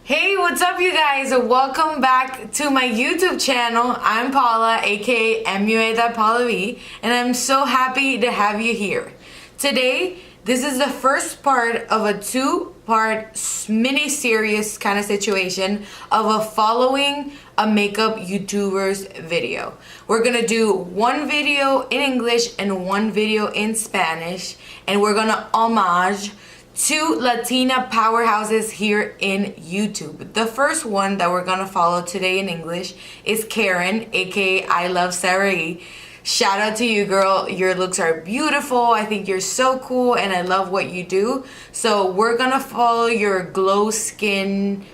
Hey, what's up you guys? Welcome back to my YouTube channel. I'm Paula, aka mua.paulav, and I'm so happy to have you here. Today, this is the first part of a two-part mini-series kind of situation of a following a makeup YouTuber's video. We're gonna do one video in English and one video in Spanish, and we're gonna homage two Latina powerhouses here in YouTube. The first one that we're gonna follow today in English is Karen, aka ILUVSARAHI. Shout out to you, girl. Your looks are beautiful. I think you're so cool and I love what you do. So we're gonna follow your glow skin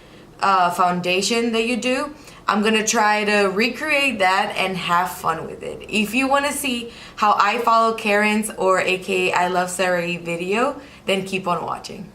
foundation that you do. I'm gonna try to recreate that and have fun with it. If you wanna see how I follow Karen's or aka ILUVSARAHI video, then keep on watching.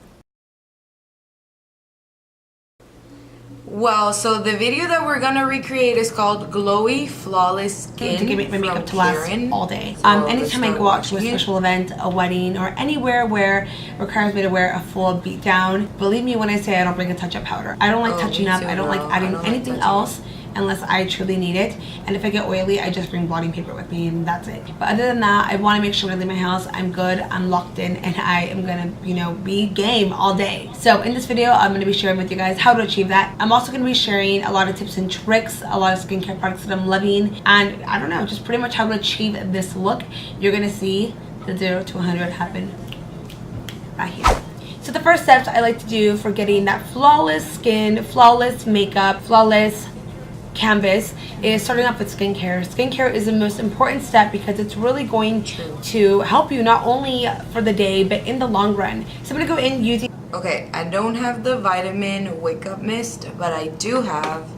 Well, so the video that we're gonna recreate is called Glowy Flawless Skin to get my makeup to last all day. So anytime I go out to a special event, a wedding, or anywhere where it requires me to wear a full beat down, believe me when I say I don't bring a touch-up powder. I don't like touching up. I don't like adding anything else unless I truly need it. And if I get oily, I just bring blotting paper with me and that's it. But other than that, I want to make sure when I leave my house, I'm good, I'm locked in, and I am gonna, be game all day. So in this video, I'm gonna be sharing with you guys how to achieve that. I'm also gonna be sharing a lot of tips and tricks, a lot of skincare products that I'm loving, and I don't know, just pretty much how to achieve this look. You're gonna see the 0 to 100 happen right here. So the first steps I like to do for getting that flawless skin, flawless makeup, flawless canvas is starting off with skincare. Skincare is the most important step because it's really going to help you not only for the day but in the long run. So I'm gonna go in using. Okay, I don't have the vitamin wake up mist, but I do have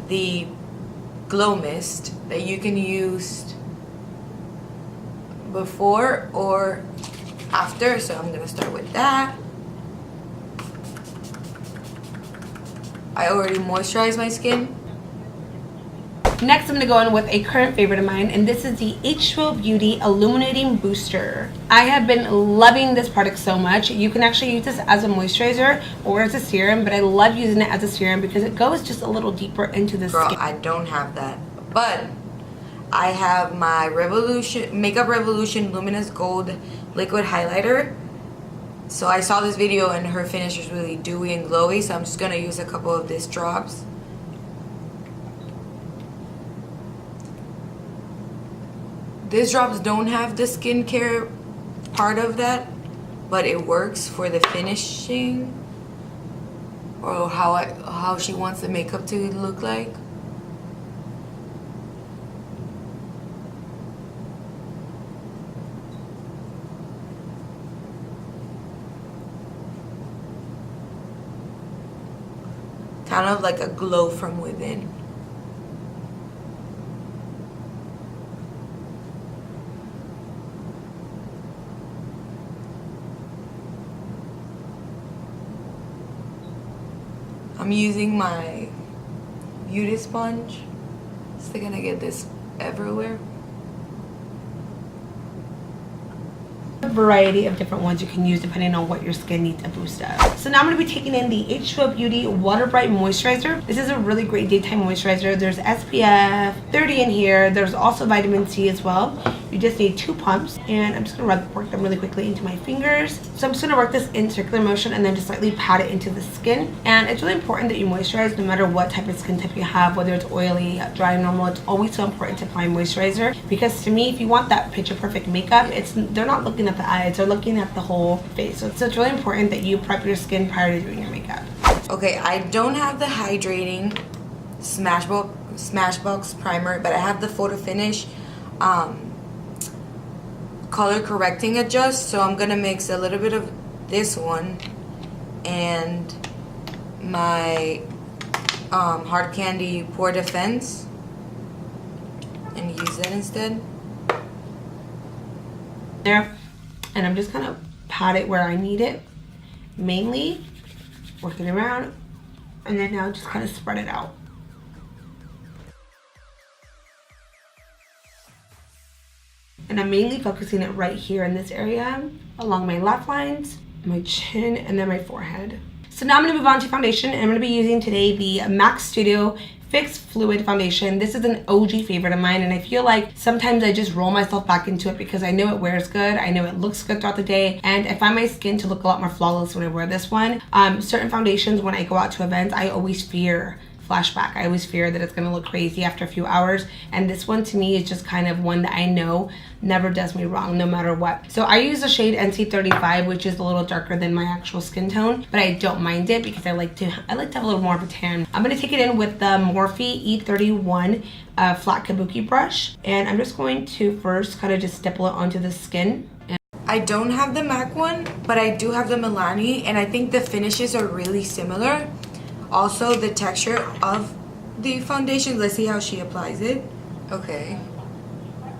the glow mist that you can use before or after. So I'm gonna start with that. I already moisturized my skin. Next, I'm going to go in with a current favorite of mine, and this is the H2O Beauty Illuminating Booster. I have been loving this product so much. You can actually use this as a moisturizer or as a serum, but I love using it as a serum because it goes just a little deeper into the skin. I don't have that, but I have my Makeup Revolution Luminous Gold Liquid Highlighter. So I saw this video and her finish is really dewy and glowy, so I'm just going to use a couple of these drops. These drops don't have the skincare part of that, but it works for the finishing or how she wants the makeup to look like. Kind of like a glow from within. I'm using my beauty sponge. So I'm gonna get this everywhere. A variety of different ones you can use depending on what your skin needs a boost of. So now I'm going to be taking in the H2O Beauty Water Bright Moisturizer. This is a really great daytime moisturizer. There's SPF 30 in here. There's also vitamin C as well. You just need 2 pumps, and I'm just going to work them really quickly into my fingers. So I'm just going to work this in circular motion and then just slightly pat it into the skin. And it's really important that you moisturize no matter what type of skin type you have, whether it's oily, dry, normal. It's always so important to apply moisturizer because to me, if you want that picture perfect makeup, they're not looking at the eyes, they're looking at the whole face. So it's really important that you prep your skin prior to doing your makeup. Okay, I don't have the hydrating Smashbox primer, but I have the Photo Finish color correcting adjust. So I'm gonna mix a little bit of this one and my Hard Candy Pore Defense and use that instead. There, and I'm just gonna pat it where I need it, mainly work it around, and then now just kind of spread it out. And I'm mainly focusing it right here in this area along my laugh lines, my chin, and then my forehead. So So now I'm going to move on to foundation, and I'm going to be using today the MAC Studio Fix Fluid Foundation. This is an OG favorite of mine, and I feel like sometimes I just roll myself back into it because I know it wears good, I know it looks good throughout the day, and I find my skin to look a lot more flawless when I wear this one. Certain foundations, when I go out to events, I always fear flashback. I always fear that it's going to look crazy after a few hours, and this one to me is just kind of one that I know never does me wrong no matter what. So I use the shade NC35, which is a little darker than my actual skin tone, but I don't mind it because I like to have a little more of a tan. I'm going to take it in with the Morphe E31 flat kabuki brush, and I'm just going to first kind of just stipple it onto the skin. I don't have the MAC one, but I do have the Milani, and I think the finishes are really similar. Also, the texture of the foundation, let's see how she applies it. Okay.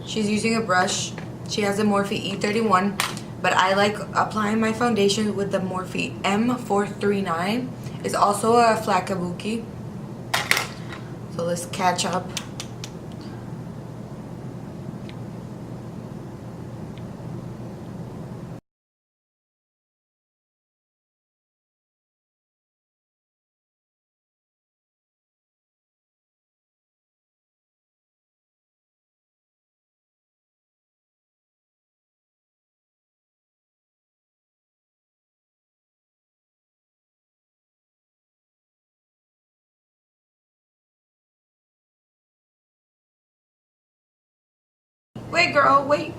She's using a brush. She has a Morphe E31, but I like applying my foundation with the Morphe M439. It's also a flat kabuki. So let's catch up. Wait, girl, wait.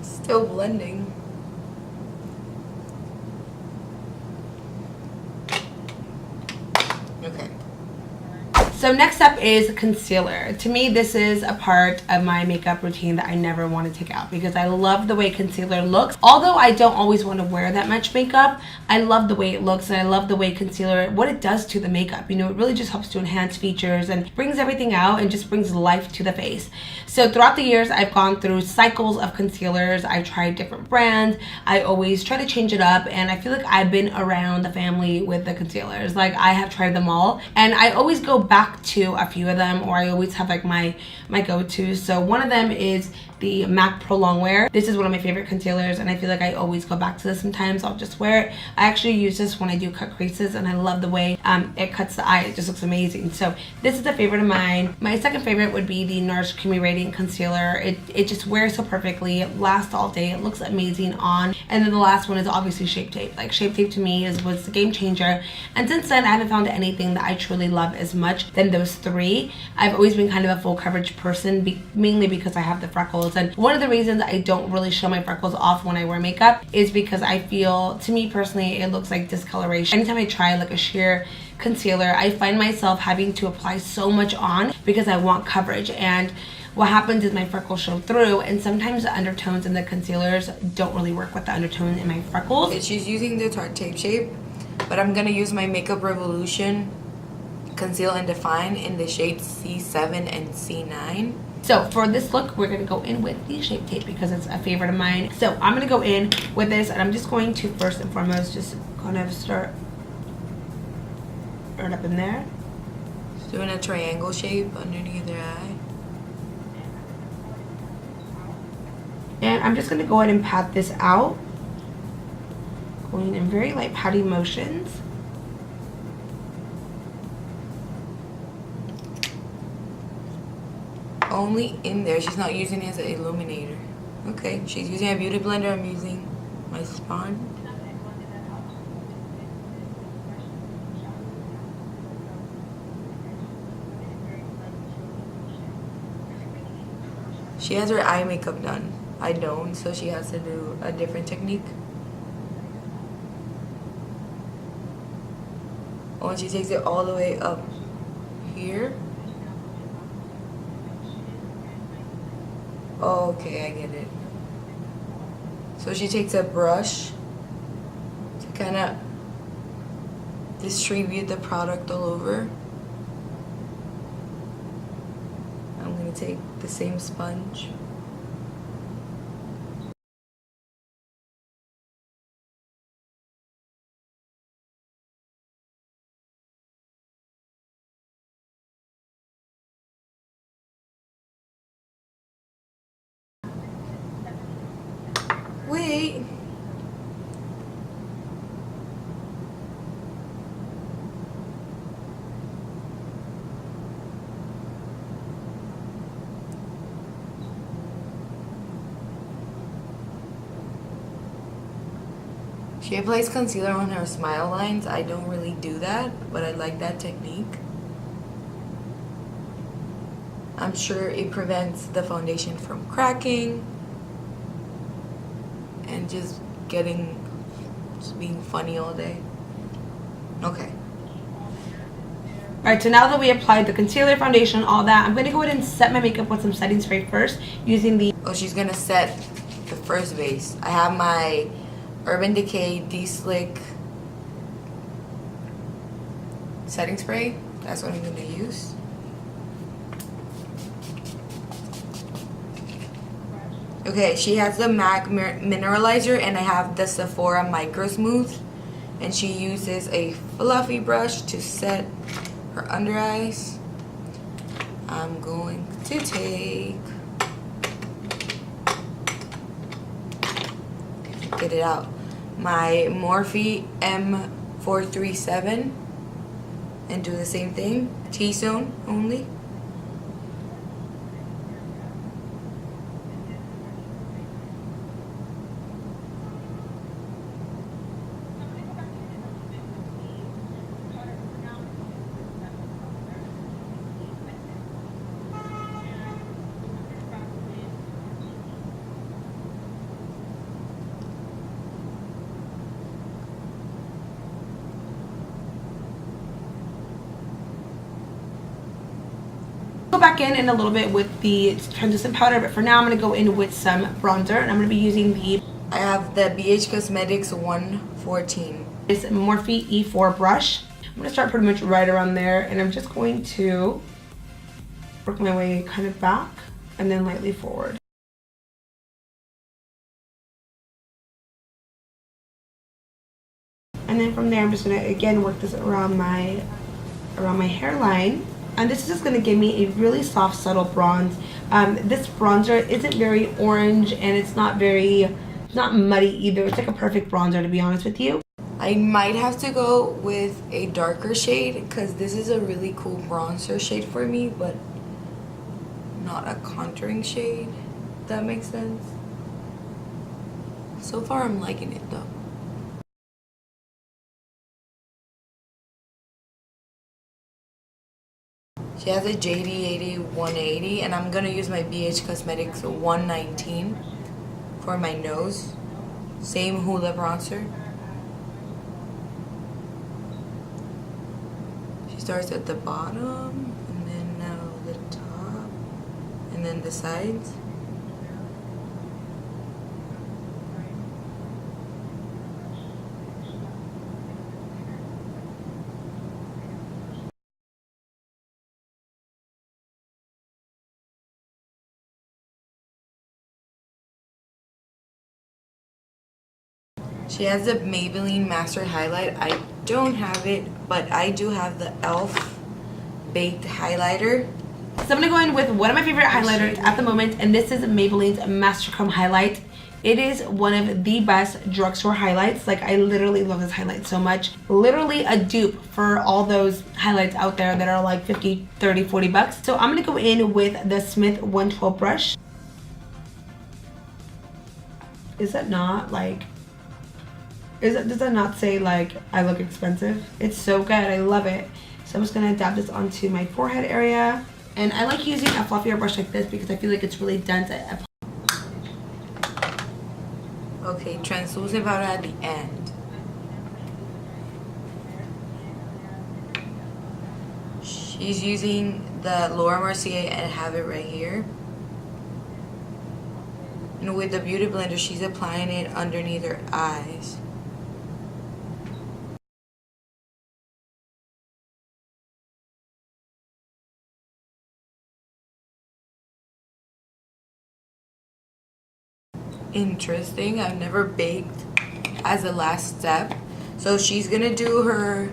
Still blending. Okay. So next up is concealer. To me, this is a part of my makeup routine that I never want to take out because I love the way concealer looks. Although I don't always want to wear that much makeup, I love the way it looks, and I love the way concealer, what it does to the makeup. You know, it really just helps to enhance features and brings everything out and just brings life to the face. So throughout the years, I've gone through cycles of concealers. I've tried different brands. I always try to change it up, and I feel like I've been around the family with the concealers. Like, I have tried them all, and I always go back to a few of them, or I always have like my go-tos. So one of them is the MAC Pro Longwear. This is one of my favorite concealers, and I feel like I always go back to this. Sometimes I'll just wear it. I actually use this when I do cut creases, and I love the way it cuts the eye. It just looks amazing. So this is a favorite of mine. My second favorite would be the NARS Creamy Radiant Concealer. It just wears so perfectly. It lasts all day. It looks amazing on. And then the last one is obviously Shape Tape. Like, Shape Tape to me was the game changer, and since then I haven't found anything that I truly love as much than those three. I've always been kind of a full coverage person, mainly because I have the freckles, and one of the reasons I don't really show my freckles off when I wear makeup is because I feel, to me personally, it looks like discoloration. Anytime I try like a sheer concealer, I find myself having to apply so much on because I want coverage, and what happens is my freckles show through, and sometimes the undertones in the concealers don't really work with the undertone in my freckles. Okay, she's using the Tarte Tape Shape, but I'm gonna use my Makeup Revolution Conceal and Define in the shades C7 and C9. So for this look, we're going to go in with the Shape Tape because it's a favorite of mine. So I'm going to go in with this, and I'm just going to first and foremost just kind of start right up in there. Just doing a triangle shape underneath their eye. And I'm just going to go ahead and pat this out. Going in very light patty motions. Only in there. She's not using it as an illuminator. Okay, she's using a beauty blender. I'm using my sponge. She has her eye makeup done. I don't, so she has to do a different technique. Oh, and she takes it all the way up here. Oh, okay, I get it. So she takes a brush to kind of distribute the product all over. I'm going to take the same sponge. plate. She applies concealer on her smile lines. I don't really do that, but I like that technique. I'm sure it prevents the foundation from cracking and just being funny all day. Okay. Alright, so now that we applied the concealer, foundation, all that, I'm going to go ahead and set my makeup with some setting spray first using the... Oh, she's going to set the first base. I have my Urban Decay De-Slick setting spray. That's what I'm going to use. Okay, she has the MAC Mineralizer and I have the Sephora Micro Smooth. And she uses a fluffy brush to set her under eyes. I'm going to take... Get it out. My Morphe M437 and do the same thing. T-zone only. Go back in a little bit with the translucent powder, but for now I'm going to go in with some bronzer, and I'm going to be using the... I have the BH Cosmetics 114. This Morphe E4 brush. I'm going to start pretty much right around there, and I'm just going to work my way kind of back and then lightly forward. And then from there I'm just going to again work this around my hairline. And this is just going to give me a really soft, subtle bronze. This bronzer isn't very orange and it's not muddy either. It's like a perfect bronzer, to be honest with you. I might have to go with a darker shade because this is a really cool bronzer shade for me, but not a contouring shade, if that makes sense. So far I'm liking it though. She has a JD80 180 and I'm gonna use my BH Cosmetics 119 for my nose. Same Hoola bronzer. She starts at the bottom and then now the top and then the sides. She has the Maybelline Master Highlight. I don't have it, but I do have the e.l.f. Baked Highlighter. So I'm going to go in with one of my favorite highlighters at the moment, and this is Maybelline's Master Chrome Highlight. It is one of the best drugstore highlights. Like, I literally love this highlight so much. Literally a dupe for all those highlights out there that are like 50, 30, 40 bucks. So I'm going to go in with the Smith 112 brush. Is that not like... does that not say like I look expensive? It's so good. I love it. So I'm just gonna dab this onto my forehead area, and I like using a fluffier brush like this because I feel like it's really dense. Okay, translucent powder at the end. She's using the Laura Mercier and I have it right here. And with the Beauty Blender, she's applying it underneath her eyes. Interesting. I've never baked as a last step. So she's gonna do her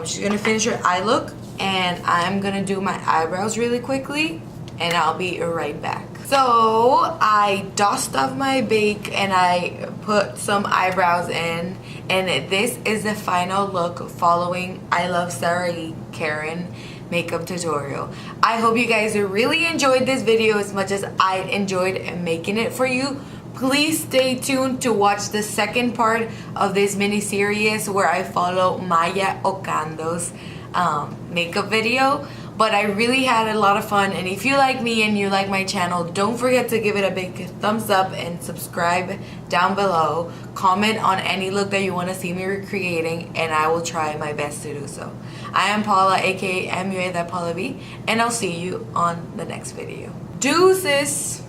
she's gonna finish her eye look, and I'm gonna do my eyebrows really quickly, and I'll be right back. So I dust off my bake and I put some eyebrows in, and this is the final look following ILUVSARAHI Karen makeup tutorial. I hope you guys really enjoyed this video as much as I enjoyed making it for you. Please stay tuned to watch the second part of this mini series where I follow Maya Ocando's makeup video. But I really had a lot of fun, and if you like me and you like my channel, don't forget to give it a big thumbs up and subscribe down below. Comment on any look that you want to see me recreating, and I will try my best to do so. I am Paula, aka mua.paulav, and I'll see you on the next video. Deuces!